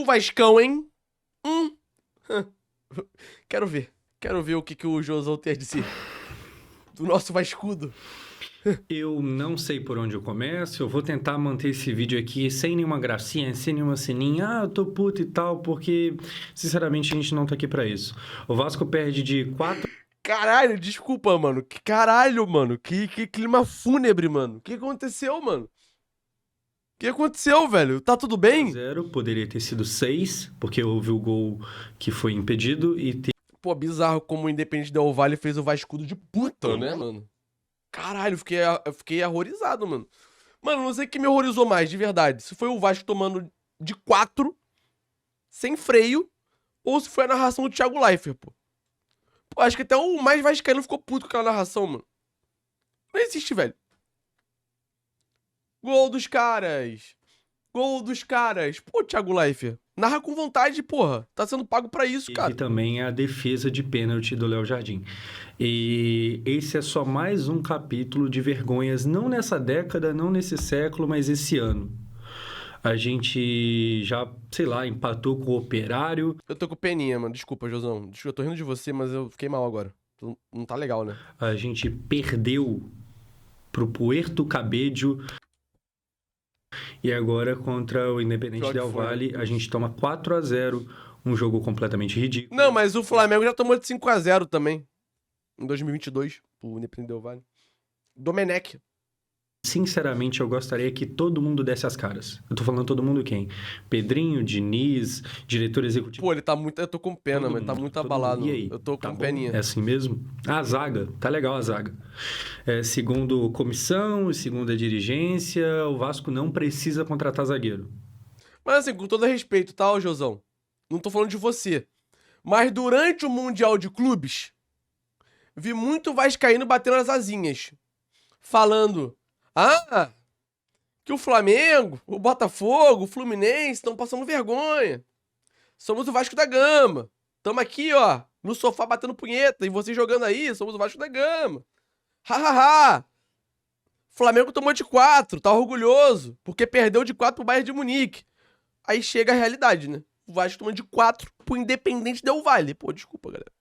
Vascão, hein? Quero ver. Quero ver o que o Josão tem a dizer do nosso Vascudo. Eu não sei por onde eu começo, eu vou tentar manter esse vídeo aqui sem nenhuma gracinha, sem nenhuma sininha. Eu tô puto e tal, porque, sinceramente, a gente não tá aqui pra isso. O Vasco perde de 4 Caralho, desculpa, mano. Que caralho, mano. Que clima fúnebre, mano. O que aconteceu, mano? O que aconteceu, velho? Tá tudo a bem? 0, poderia ter sido 6, porque houve o gol que foi impedido e Pô, bizarro como o Independente Del Valle fez o Vascudo de puta, né, mano? Caralho, eu fiquei horrorizado, mano. Mano, não sei o que me horrorizou mais, de verdade. Se foi o Vasco tomando de 4, sem freio, ou se foi a narração do Thiago Leifert, pô. Pô, acho que até o mais vascaíno ficou puto com aquela narração, mano. Não existe, velho. Gol dos caras. Gol dos caras. Pô, Thiago Leifert. Narra com vontade, porra. Tá sendo pago pra isso, teve cara. também a defesa de pênalti do Léo Jardim. E esse é só mais um capítulo de vergonhas, não nessa década, não nesse século, mas esse ano. A gente já, sei lá, empatou com o Operário. Eu tô com peninha, mano. Desculpa, Josão. Desculpa, eu tô rindo de você, mas eu fiquei mal agora. Não tá legal, né? A gente perdeu pro Puerto Cabello. E agora, contra o Independente Pior que Del foi, né? Valle, a gente toma 4-0, um jogo completamente ridículo. Não, mas o Flamengo já tomou de 5-0 também. Em 2022, o Independente Del Valle. Domenech. Sinceramente, eu gostaria que todo mundo desse as caras. Eu tô falando todo mundo quem? Pedrinho, Diniz, diretor executivo. Pô, ele tá muito... Eu tô com pena, Todo mas tá mundo, muito todo abalado. mundo. E aí? Eu tô Tá com bom? peninha. É assim mesmo? A zaga, tá legal a zaga. Segundo comissão, segundo a dirigência, o Vasco não precisa contratar zagueiro. Mas assim, com todo respeito, tá, ô Josão? Não tô falando de você. Mas durante o Mundial de Clubes, vi muito vascaíno batendo as asinhas. Falando... Ah, que o Flamengo, o Botafogo, o Fluminense estão passando vergonha. Somos o Vasco da Gama. Tamo aqui, ó, no sofá batendo punheta. E vocês jogando aí, somos o Vasco da Gama. Ha. Flamengo tomou de 4, tá orgulhoso. Porque perdeu de 4 pro Bayern de Munique. Aí chega a realidade, né? O Vasco tomou de 4 pro Independente Del Valle. Pô, desculpa, galera.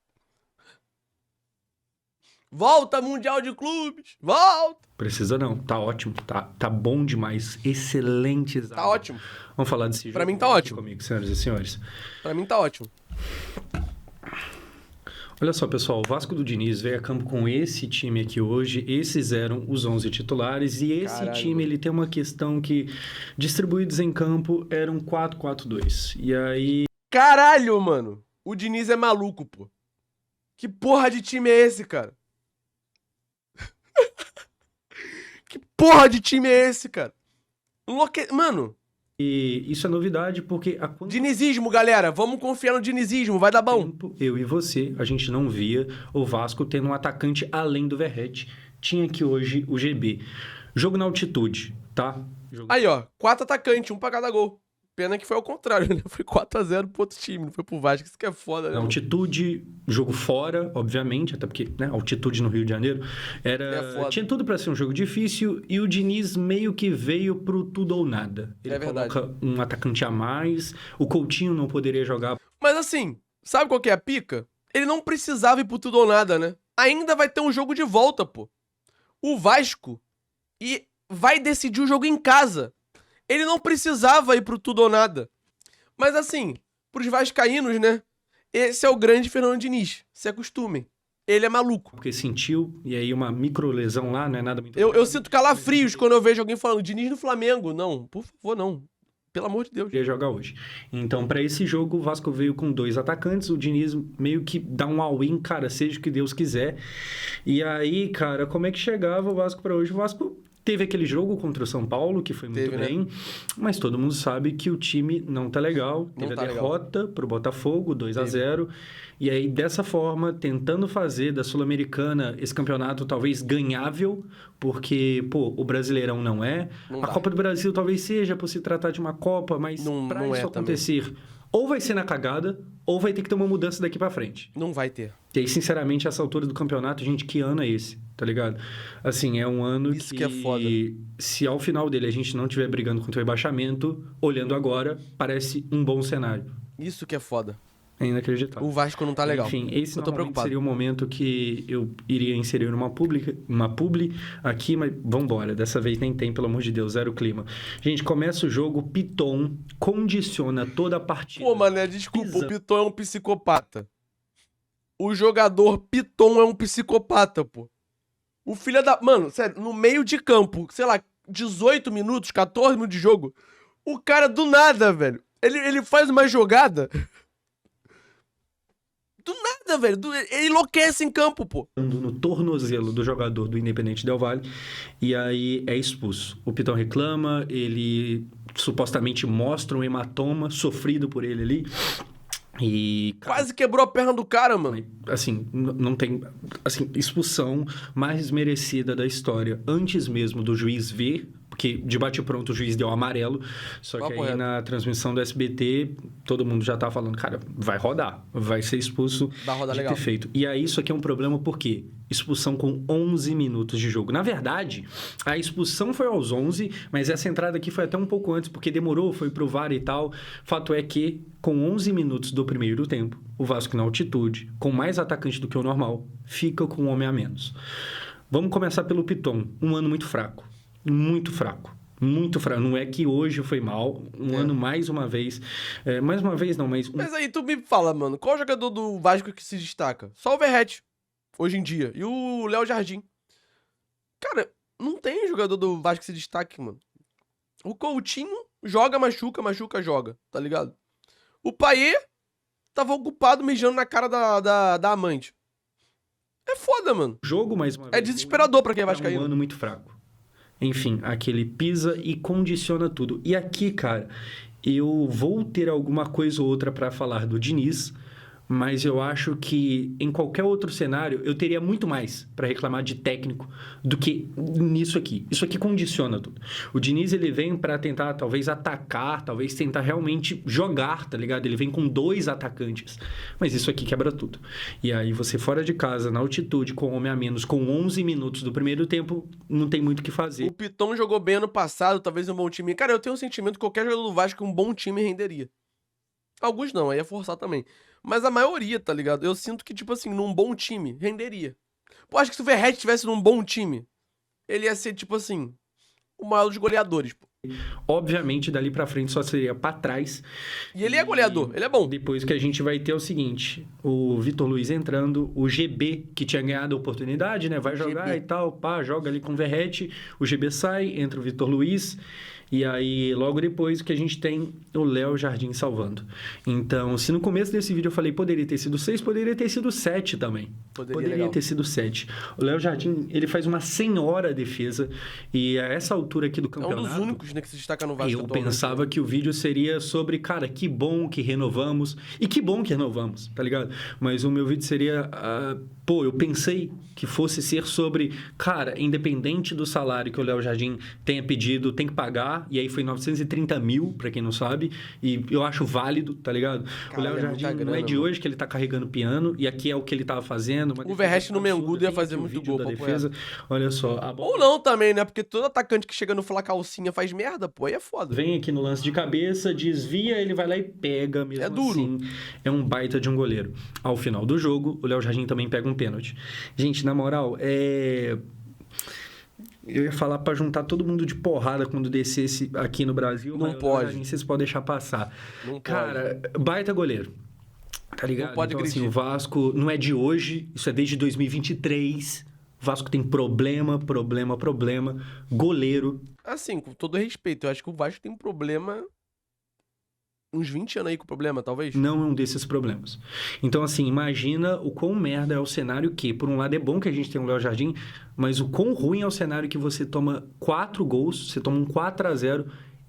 Volta, Mundial de Clubes. Volta. Precisa não, tá ótimo, tá bom demais, excelente zaga. Tá ótimo. Vamos falar desse jogo? Pra mim tá Vem aqui ótimo. comigo, senhoras e senhores. Pra mim tá ótimo. Olha só, pessoal, o Vasco do Diniz veio a campo com esse time aqui hoje. Esses eram os 11 titulares. E esse Caralho, time, mano. ele tem uma questão que, distribuídos em campo, eram 4-4-2. E aí, Caralho, mano. O Diniz é maluco, pô. Que porra de time é esse, cara? Que porra de time é esse, cara? Mano, isso é novidade porque há quanto dinizismo, galera. Vamos confiar no dinizismo. Vai dar bom. tempo eu e você, a gente não via o Vasco tendo um atacante além do Verratti. Tinha aqui hoje o GB. Jogo na altitude, tá? Jogo... Aí, ó. 4 atacantes, um pra cada gol. Pena que foi ao contrário, né? Foi 4-0 pro outro time, não foi pro Vasco. Isso que é foda, né? Na mano? altitude, jogo fora, obviamente, até porque, né, altitude no Rio de Janeiro É foda. tinha tudo pra ser um jogo difícil e o Diniz meio que veio pro tudo ou nada. Ele É verdade. coloca um atacante a mais, o Coutinho não poderia jogar. Mas assim, sabe qual que é a pica? Ele não precisava ir pro tudo ou nada, né? Ainda vai ter um jogo de volta, pô. O Vasco vai decidir o jogo em casa. Ele não precisava ir pro tudo ou nada. Mas assim, pros vascaínos, né? Esse é o grande Fernando Diniz. Se acostumem. Ele é maluco. Porque sentiu, e aí uma microlesão lá, não é nada muito... Eu sinto calafrios quando eu vejo alguém falando Diniz no Flamengo. Não, por favor, não. Pelo amor de Deus. Ia jogar hoje. Então, para esse jogo, o Vasco veio com 2 atacantes. O Diniz meio que dá um all-in, cara, seja o que Deus quiser. E aí, cara, como é que chegava o Vasco para hoje? O Vasco teve aquele jogo contra o São Paulo, que foi muito bem, né? Mas todo mundo sabe que o time não tá legal. Teve a derrota pro Botafogo, 2-0. E aí, dessa forma, tentando fazer da Sul-Americana esse campeonato talvez ganhável, porque, pô, o Brasileirão não é. A Copa do Brasil talvez seja por se tratar de uma Copa, mas para isso acontecer, Ou vai ser na cagada, ou vai ter que ter uma mudança daqui pra frente. Não vai ter. E aí, sinceramente, essa altura do campeonato, gente, que ano é esse? Tá ligado? Assim, é um ano Isso que é foda. Se ao final dele a gente não estiver brigando contra o rebaixamento, olhando agora, parece um bom cenário. Isso que é foda. É inacreditável. O Vasco não tá legal. Enfim, esse eu tô normalmente preocupado. seria o momento que eu iria inserir uma publi aqui, mas vambora. Dessa vez nem tem, pelo amor de Deus, zero clima. Gente, começa o jogo, Piton condiciona toda a partida. Pô, mané, desculpa, Pisa. o Piton é um psicopata. O jogador Piton é um psicopata, pô. O filho da... Mano, sério, no meio de campo, sei lá, 18 minutos, 14 minutos de jogo, o cara do nada, velho, ele faz uma jogada... Do nada, velho. Ele enlouquece em campo, pô. No tornozelo do jogador do Independente Del Valle, e aí é expulso. O Piton reclama, ele supostamente mostra um hematoma sofrido por ele ali. E Quase quebrou a perna do cara, mano. assim, não tem assim, expulsão mais merecida da história, antes mesmo do juiz ver, porque de bate-pronto o juiz deu amarelo, só que aí na transmissão do SBT todo mundo já tá falando, cara, vai rodar, vai ser expulso Vai rodar de legal. ter feito. E aí isso aqui é um problema porque expulsão com 11 minutos de jogo. Na verdade, a expulsão foi aos 11, mas essa entrada aqui foi até um pouco antes, porque demorou, foi pro VAR e tal. Fato é que, com 11 minutos do primeiro tempo, o Vasco na altitude, com mais atacante do que o normal, fica com um homem a menos. Vamos começar pelo Piton. Um ano muito fraco. Muito fraco. Muito fraco. Não é que hoje foi mal. Um ano mais uma vez. Mais uma vez não, mas... Mas aí tu me fala, mano, qual jogador do Vasco que se destaca? Só o Verratti, hoje em dia. E o Léo Jardim. Cara, não tem jogador do Vasco que se destaque, mano. O Coutinho joga, machuca, joga, tá ligado? O Payet tava ocupado mijando na cara da amante. É foda, mano. Jogo, mais uma vez. É desesperador pra quem é vascaíno. Um ano muito fraco. Enfim, aquele pisa e condiciona tudo. E aqui, cara, eu vou ter alguma coisa ou outra pra falar do Diniz, mas eu acho que em qualquer outro cenário eu teria muito mais pra reclamar de técnico do que nisso aqui. Isso aqui condiciona tudo. O Diniz, ele vem pra tentar talvez atacar, talvez tentar realmente jogar, tá ligado? Ele vem com 2 atacantes, mas isso aqui quebra tudo. E aí você fora de casa, na altitude, com homem a menos, com 11 minutos do primeiro tempo, não tem muito o que fazer. O Piton jogou bem ano passado, talvez um bom time. Cara, eu tenho um sentimento que qualquer jogador do Vasco um bom time renderia. Alguns não, aí é forçar também. Mas a maioria, tá ligado? Eu sinto que, tipo assim, num bom time, renderia. Pô, acho que se o Verratti estivesse num bom time, ele ia ser, tipo assim, o maior dos goleadores, pô. Obviamente, dali pra frente só seria pra trás. E ele é goleador, ele é bom. Depois que a gente vai ter o seguinte, o Vitor Luiz entrando, o GB, que tinha ganhado a oportunidade, né? Vai jogar GB. e tal, pá, joga ali com o Verratti, o GB sai, entra o Vitor Luiz, e aí logo depois que a gente tem o Léo Jardim salvando. Então, se no começo desse vídeo eu falei poderia ter sido 6, poderia ter sido 7 também. Poderia ter sido 7. O Léo Jardim, ele faz uma senhora defesa, e a essa altura aqui do É campeonato... um dos únicos, né, que se destaca no Vasco Eu atualmente. pensava que o vídeo seria sobre, cara, que bom que renovamos. E que bom que renovamos, tá ligado? Mas o meu vídeo seria, eu pensei que fosse ser sobre, cara, independente do salário que o Léo Jardim tenha pedido, tem que pagar. E aí foi 930 mil, pra quem não sabe. E eu acho válido, tá ligado? Cara, o Léo é Jardim muita grana, não é de mano. hoje que ele tá carregando piano. E aqui é o que ele tava fazendo. O Verratti no Mengudo ia fazer muito gol, da papo defesa. Olha só, a bola... Ou não também, né? Porque todo atacante que chega no Fla Calcinha faz merda, pô, aí é foda. Vem aqui no lance de cabeça, desvia, ele vai lá e pega mesmo. É duro. Assim, é um baita de um goleiro. Ao final do jogo, o Léo Jardim também pega um pênalti. Gente, na moral, eu ia falar pra juntar todo mundo de porrada quando descesse aqui no Brasil. Não mas o Léo pode. Jardim, vocês podem deixar passar. Não Cara, baita goleiro. Tá ligado? Não pode então, assim, agredir. o Vasco não é de hoje, isso é desde 2023. O Vasco tem problema. Goleiro. Assim, com todo respeito, eu acho que o Vasco tem um problema... Uns 20 anos aí com problema, talvez? Não é um desses problemas. Então, assim, imagina o quão merda é o cenário que, por um lado, é bom que a gente tenha um Léo Jardim, mas o quão ruim é o cenário que você toma 4 gols, você toma um 4-0,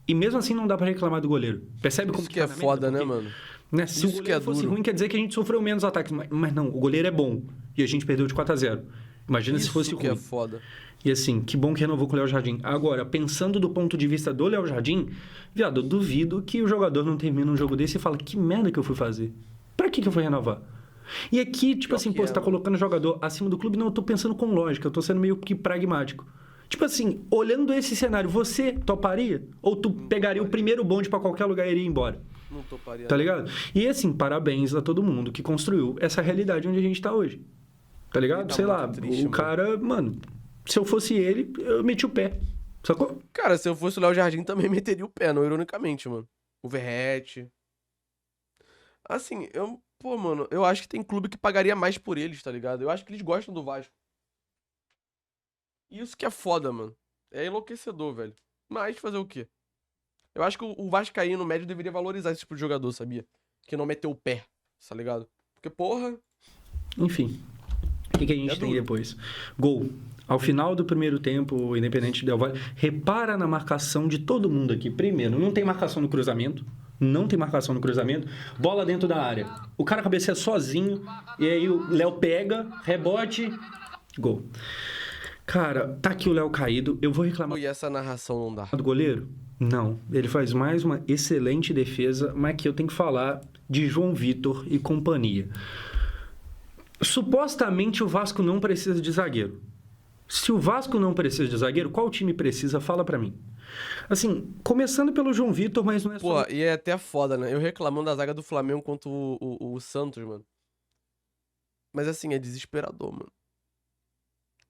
e mesmo assim não dá pra reclamar do goleiro. Percebe como Isso que é tá na foda, merda? né, Porque, mano? né, se o Isso que goleiro é fosse duro. ruim, quer dizer que a gente sofreu menos ataques. Mas não, o goleiro é bom. E a gente perdeu de 4-0. Imagina se fosse Isso ruim. que é foda. E assim, que bom que renovou com o Léo Jardim. Agora, pensando do ponto de vista do Léo Jardim, viado, eu duvido que o jogador não termina um jogo desse e fala, que merda que eu fui fazer? Pra que eu fui renovar? E aqui, tipo assim, pô, você tá colocando o jogador acima do clube? Não, eu tô pensando com lógica, eu tô sendo meio que pragmático. Tipo assim, olhando esse cenário, você toparia? Ou tu pegaria o primeiro bonde pra qualquer lugar e iria embora? Não toparia. Tá ligado? E assim, parabéns a todo mundo que construiu essa realidade onde a gente tá hoje. Tá ligado? Tá Sei muito lá, triste, o mano. cara, mano, se eu fosse ele, eu meti o pé. Sacou? Cara, se eu fosse o Léo Jardim, também meteria o pé, não ironicamente, mano. O Verrete. Assim, pô, mano, eu acho que tem clube que pagaria mais por eles, tá ligado? Eu acho que eles gostam do Vasco. Isso que é foda, mano. É enlouquecedor, velho. Mas fazer o quê? Eu acho que o Vascaíno médio deveria valorizar esse tipo de jogador, sabia? Que não meteu o pé, tá ligado? Porque, porra. Enfim. O que a gente tem duro. depois? Gol. Ao final do primeiro tempo, o Independente Del Valle repara na marcação de todo mundo aqui. Primeiro, não tem marcação no cruzamento. Não tem marcação no cruzamento. Bola dentro da área. O cara cabeceia sozinho. E aí o Léo pega, rebote, gol. Cara, tá aqui o Léo caído. Eu vou reclamar E essa narração não dá. do goleiro? Não. Ele faz mais uma excelente defesa, mas aqui eu tenho que falar de João Vitor e companhia. Supostamente o Vasco não precisa de zagueiro. Se o Vasco não precisa de zagueiro, qual time precisa? Fala pra mim. Assim, começando pelo João Vitor, mas não é só... Pô, e é até foda, né? Eu reclamando da zaga do Flamengo contra o Santos, mano. Mas assim, é desesperador, mano.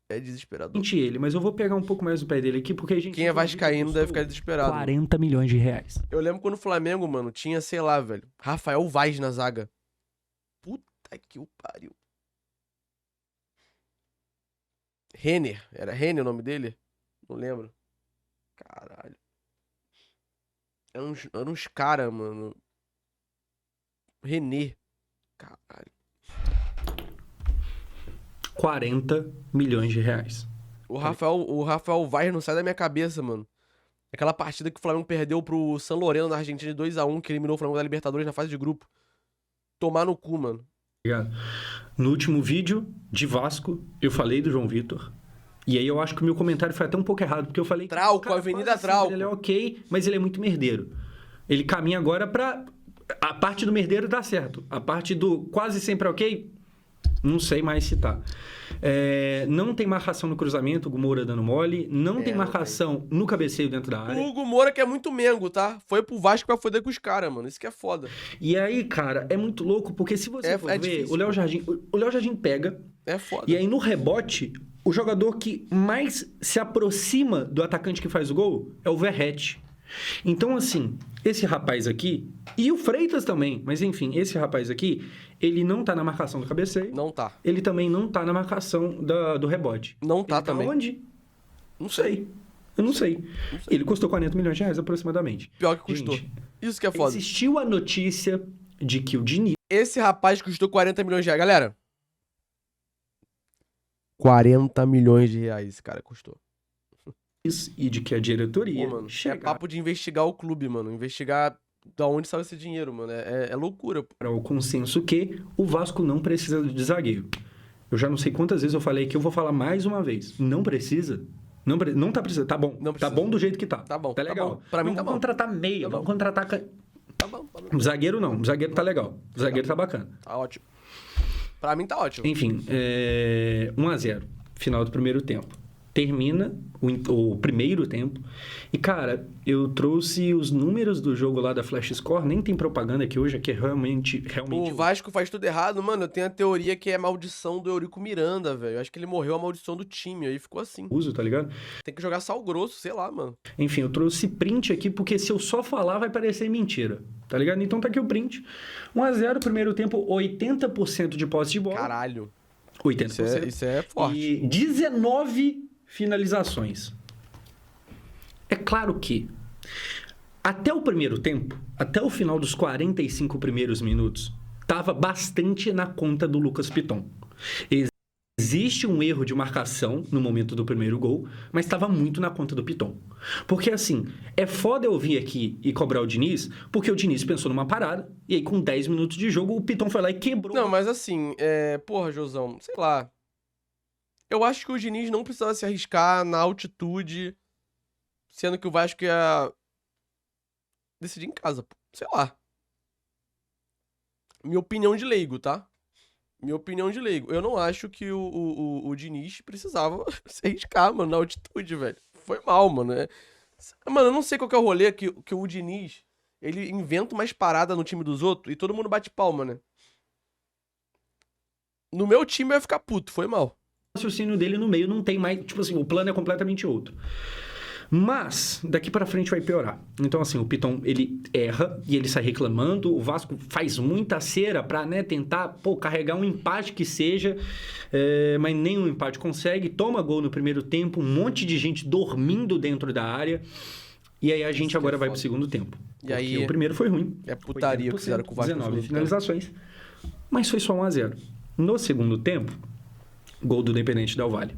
É desesperador. ele, mas eu vou pegar um pouco mais do pé dele aqui, porque a gente... Quem é vascaíno deve ficar desesperado. 40 milhões de reais. Eu lembro quando o Flamengo, mano, tinha, sei lá, velho, Rafael Vaz na zaga. Puta que o pariu. Renner. Era Renner o nome dele? Não lembro. Caralho. Eram uns caras, mano. René. Caralho. 40 milhões de reais. O Rafael Vaz não sai da minha cabeça, mano. Aquela partida que o Flamengo perdeu pro San Lorenzo na Argentina de 2-1, que eliminou o Flamengo da Libertadores na fase de grupo. Tomar no cu, mano. Obrigado. No último vídeo de Vasco, eu falei do João Vitor. E aí eu acho que o meu comentário foi até um pouco errado, porque eu falei... Trauco, cara, Avenida quase Trauco. Ele é ok, mas ele é muito merdeiro. Ele caminha agora pra... A parte do merdeiro dá certo. A parte do quase sempre ok, não sei mais se tá. Não tem marcação no cruzamento, o Hugo Moura dando mole. Não tem não marcação no cabeceio dentro da área. O Hugo Moura que é muito mengo, tá? Foi pro Vasco pra foder com os caras, mano. Isso que é foda. E aí, cara, é muito louco, porque se você for ver, difícil, o Léo Jardim pega... É foda. E aí, no rebote, o jogador que mais se aproxima do atacante que faz o gol é o Verrete. Então, assim, esse rapaz aqui, e o Freitas também, mas enfim, esse rapaz aqui, ele não tá na marcação do cabeceio. Não tá. Ele também não tá na marcação do rebote. Não tá Ele também. Onde? Não sei. Eu não sei. Ele custou 40 milhões de reais aproximadamente. Pior que custou. Gente, Isso que é foda. existiu a notícia de que o Diniz Esse rapaz custou 40 milhões de reais. Galera. 40 milhões de reais esse cara custou. e de que a diretoria Pô, mano, é chegaram papo de investigar o clube, mano. Investigar da onde saiu esse dinheiro, mano. É loucura, pô. ao consenso que o Vasco não precisa de zagueiro. Eu já não sei quantas vezes eu falei que eu vou falar mais uma vez. Não precisa. Não tá precisando. Tá bom. Não Tá precisa. bom do jeito que tá. Tá bom, Tá tá legal. bom. Pra mim não tá vamos bom. contratar meia. Tá Vamos bom. contratar... Tá bom. Tá bom. Zagueiro não. Zagueiro tá legal. Zagueiro tá bacana. Tá ótimo. Pra mim tá ótimo. Enfim, 1-0. Final do primeiro tempo. Termina o primeiro tempo. E, cara, eu trouxe os números do jogo lá da Flash Score. Nem tem propaganda aqui hoje, aqui é realmente... O Vasco faz tudo errado, mano. Eu tenho a teoria que é maldição do Eurico Miranda, velho. Eu acho que ele morreu a maldição do time. Aí ficou assim. Uso, tá ligado? Tem que jogar sal grosso, sei lá, mano. Enfim, eu trouxe print aqui, porque se eu só falar vai parecer mentira, tá ligado? Então tá aqui o print. 1-0, primeiro tempo, 80% de posse de bola. Caralho. 80%. Isso é forte. E 19 finalizações. É claro que até o primeiro tempo, até o final dos 45 primeiros minutos, tava bastante na conta do Lucas Piton. Existe um erro de marcação no momento do primeiro gol, mas estava muito na conta do Piton. Porque assim, é foda eu vir aqui e cobrar o Diniz, porque o Diniz pensou numa parada, e aí com 10 minutos de jogo, o Piton foi lá e quebrou. Não, mas assim, porra, Josão, sei lá. Eu acho que o Diniz não precisava se arriscar na altitude, sendo que o Vasco ia decidir em casa, pô. Sei lá. Minha opinião de leigo, tá? Minha opinião de leigo. Eu não acho que o Diniz precisava se arriscar, mano, na altitude, velho. Foi mal, mano. Mano, eu não sei qual que é o rolê que o Diniz, ele inventa umas paradas no time dos outros e todo mundo bate palma, né? No meu time vai ficar puto, foi mal. O raciocínio dele no meio não tem mais... Tipo assim, o plano é completamente outro. Mas, daqui pra frente vai piorar. Então, assim, o Piton, ele erra e ele sai reclamando. O Vasco faz muita cera pra, né, tentar, carregar um empate que seja. Mas nenhum empate consegue. Toma gol no primeiro tempo. Um monte de gente dormindo dentro da área. E aí a gente agora vai pro segundo tempo. E aí... o primeiro foi ruim. É putaria que fizeram com o Vasco. 19 finalizações. Mas foi só 1-0. No segundo tempo, gol do Independente Del Valle.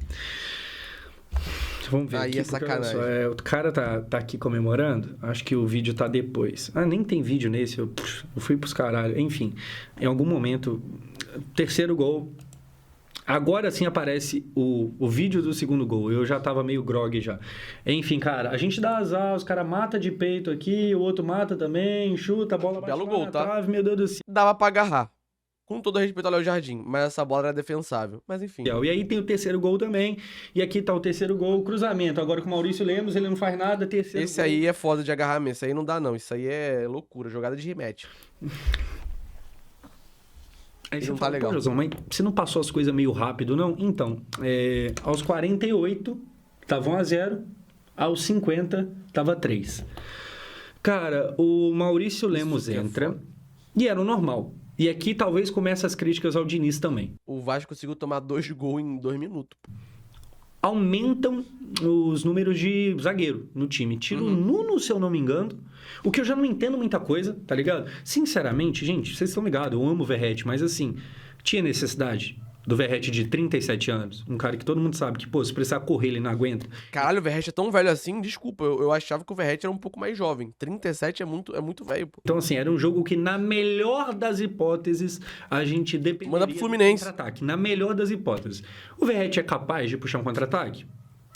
Vamos ver aí aqui, é sacanagem. O cara tá aqui comemorando. Acho que o vídeo tá depois. Nem tem vídeo nesse. Eu fui pros caralho. Enfim, em algum momento, terceiro gol. Agora sim aparece o vídeo do segundo gol. Eu já tava meio grog já. Enfim, cara, a gente dá azar. Os caras matam de peito aqui. O outro mata também. Chuta, a bola bate Belo gol, tá? trave, meu Deus do céu. Dava pra agarrar. Com todo respeito ao Léo Jardim, mas essa bola era defensável. Mas enfim. E aí tem o terceiro gol também. E aqui tá o terceiro gol, cruzamento. Agora com o Maurício Lemos, ele não faz nada, terceiro Esse gol. aí é foda de agarrar mesmo. Esse aí não dá, não. Isso aí é loucura. Jogada de rematch. Aí você não tá fala, legal. Josão, mas você não passou as coisas meio rápido, não? Então, aos 48, tava 1-0. Aos 50, tava 3. Cara, o Maurício Lemos entra. E era o normal. E aqui talvez comece as críticas ao Diniz também. O Vasco conseguiu tomar 2 gols em 2 minutos. Aumentam os números de zagueiro no time. Tira o Nuno, se eu não me engano. O que eu já não entendo muita coisa, tá ligado? Sinceramente, gente, vocês estão ligados, eu amo o Verratti, mas assim, tinha necessidade do Verratti de 37 anos, um cara que todo mundo sabe que, se precisar correr, ele não aguenta. Caralho, o Verratti é tão velho assim? Desculpa, eu achava que o Verratti era um pouco mais jovem. 37 é muito velho, pô. Então, assim, era um jogo que, na melhor das hipóteses, a gente dependeria Manda pro Fluminense. do contra-ataque. Na melhor das hipóteses. O Verratti é capaz de puxar um contra-ataque?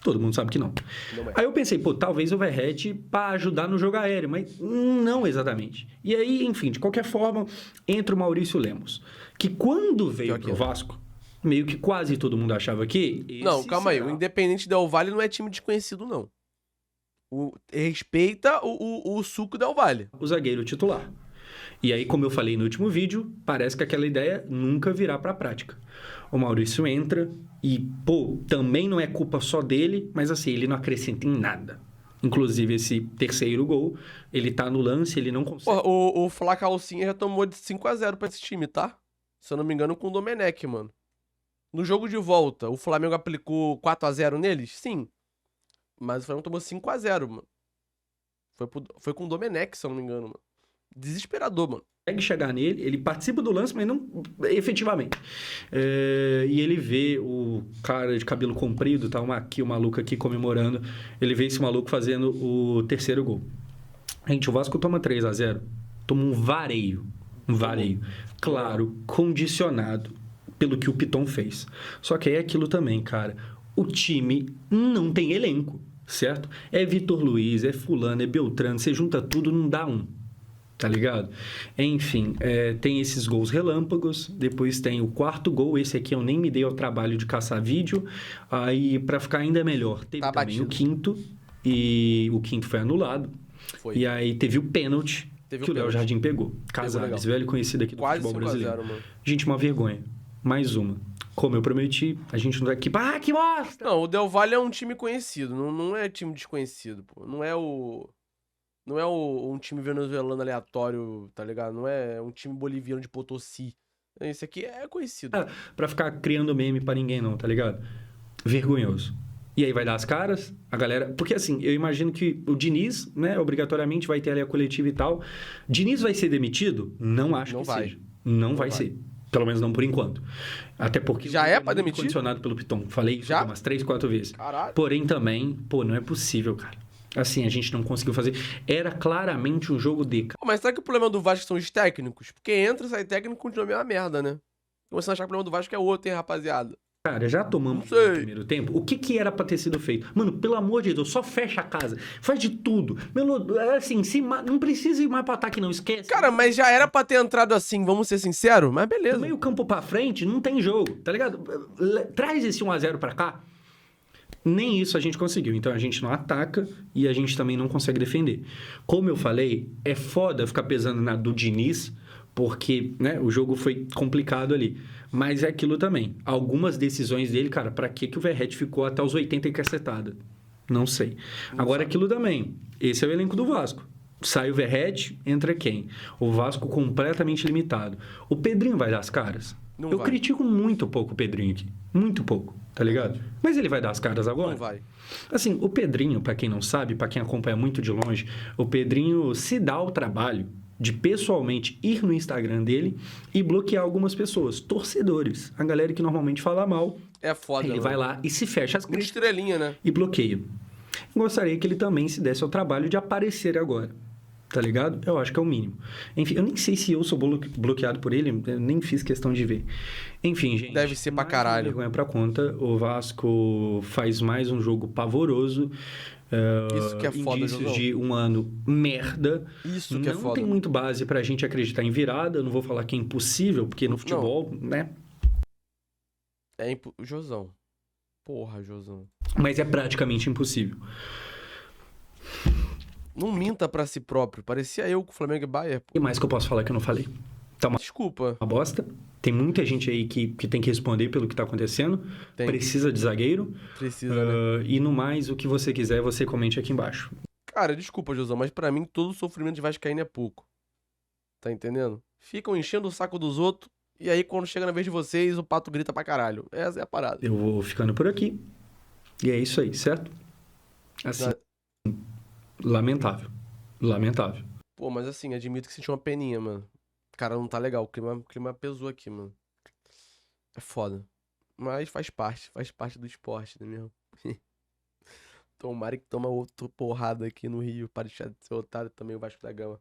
Todo mundo sabe que não. Não é. Aí eu pensei, talvez o Verratti para ajudar no jogo aéreo, mas não exatamente. E aí, enfim, de qualquer forma, entra o Maurício Lemos, que quando veio pro Vasco, meio que quase todo mundo achava que... Não, calma aí. O Independente Del Valle não é time desconhecido, não. Respeita o suco Del Valle. O zagueiro titular. E aí, como eu falei no último vídeo, parece que aquela ideia nunca virá pra prática. O Maurício entra e, também não é culpa só dele, mas assim, ele não acrescenta em nada. Inclusive, esse terceiro gol, ele tá no lance, ele não consegue... O Flá Calcinha já tomou de 5-0 pra esse time, tá? Se eu não me engano, com o Domenech, mano. No jogo de volta, o Flamengo aplicou 4-0 neles? Sim. Mas o Flamengo tomou 5-0, mano. Foi com o Domenech, se eu não me engano, mano. Desesperador, mano. Consegue chegar nele, ele participa do lance, mas não efetivamente. E ele vê o cara de cabelo comprido, tá o maluco aqui comemorando. Ele vê esse maluco fazendo o terceiro gol. Gente, o Vasco toma 3-0. Toma um vareio. Claro, condicionado pelo que o Piton fez. Só que é aquilo também, cara. O time não tem elenco, certo? É Vitor Luiz, é fulano, é Beltrano. Você junta tudo, não dá um. Tá ligado? Enfim, tem esses gols relâmpagos. Depois tem o quarto gol. Esse aqui eu nem me dei ao trabalho de caçar vídeo. Aí, pra ficar ainda melhor, teve também o quinto. E o quinto foi anulado. Foi. E aí teve o pênalti que o Léo Jardim pegou. Casares, velho conhecido aqui do futebol brasileiro. 5-0, mano. Gente, uma vergonha. Mais uma. Como eu prometi, a gente não vai aqui... que bosta! Não, o Del Valle é um time conhecido. Não é time desconhecido, pô. Não é um time venezuelano aleatório, tá ligado? Não é um time boliviano de Potosí. Esse aqui é conhecido. Pra ficar criando meme pra ninguém não, tá ligado? Vergonhoso. E aí vai dar as caras, a galera... Porque assim, eu imagino que o Diniz, né, obrigatoriamente vai ter ali a coletiva e tal. Diniz vai ser demitido? Não acho que seja. Não vai ser. Pelo menos não por enquanto. Até porque... Já é pra demitir? Condicionado pelo Piton. Falei isso umas 3, 4 vezes. Caralho. Porém também, não é possível, cara. Assim, a gente não conseguiu fazer. Era claramente um jogo de... Mas será que o problema do Vasco são os técnicos? Porque entra, sai técnico e continua a mesma merda, né? Começando a achar que o problema do Vasco é outro, hein, rapaziada? Cara, já tomamos Não sei. no primeiro tempo. O que que era pra ter sido feito? Mano, pelo amor de Deus, só fecha a casa. Faz de tudo. Assim, não precisa ir mais pro ataque, não. Esquece. Cara, mas já era pra ter entrado assim, vamos ser sinceros, mas Do beleza. meio campo pra frente, não tem jogo, tá ligado? Traz esse 1-0 pra cá. Nem isso a gente conseguiu. Então a gente não ataca e a gente também não consegue defender. Como eu falei, é foda ficar pesando na do Diniz, porque, né, o jogo foi complicado ali. Mas é aquilo também. Algumas decisões dele, cara, pra que o Verratti ficou até os 80 e cacetada? Não sei. Agora, aquilo também. Esse é o elenco do Vasco. Sai o Verratti, entra quem? O Vasco completamente limitado. O Pedrinho vai dar as caras? Não Eu vai. critico muito pouco o Pedrinho aqui. Muito pouco, tá ligado? Mas ele vai dar as caras agora? Não vai. Assim, o Pedrinho, pra quem não sabe, pra quem acompanha muito de longe, o Pedrinho se dá o trabalho de pessoalmente ir no Instagram dele e bloquear algumas pessoas, torcedores, a galera que normalmente fala mal, É foda, ele né? vai lá e se fecha as Uma críticas estrelinha, né? e bloqueia. Gostaria que ele também se desse ao trabalho de aparecer agora. Tá ligado? Eu acho que é o mínimo. Enfim, eu nem sei se eu sou bloqueado por ele, eu nem fiz questão de ver. Enfim, gente. Deve ser pra mais caralho. uma vergonha pra conta. O Vasco faz mais um jogo pavoroso. Isso que é foda, indícios Josão. de um ano merda. Isso que é Não foda. tem muito base pra gente acreditar em virada. Eu não vou falar que é impossível, porque no futebol, né? Josão. Porra, Josão. Mas é praticamente impossível. Não minta pra si próprio. Parecia eu com o Flamengo e Bayern. O que mais que eu posso falar que eu não falei? Tá uma Desculpa. bosta. Tem muita gente aí que tem que responder pelo que tá acontecendo. Tem. Precisa de zagueiro. Precisa, né? E no mais, o que você quiser, você comente aqui embaixo. Cara, desculpa, Josão, mas pra mim todo sofrimento de vascaíno é pouco. Tá entendendo? Ficam enchendo o saco dos outros e aí quando chega na vez de vocês, o pato grita pra caralho. Essa é a parada. Eu vou ficando por aqui. E é isso aí, certo? Assim, lamentável. Lamentável. Pô, mas assim, admito que senti uma peninha, mano. Cara, não tá legal. O clima pesou aqui, mano. É foda. Mas faz parte do esporte, né mesmo? Tomara que toma outra porrada aqui no Rio para deixar de ser otário também o Vasco da Gama.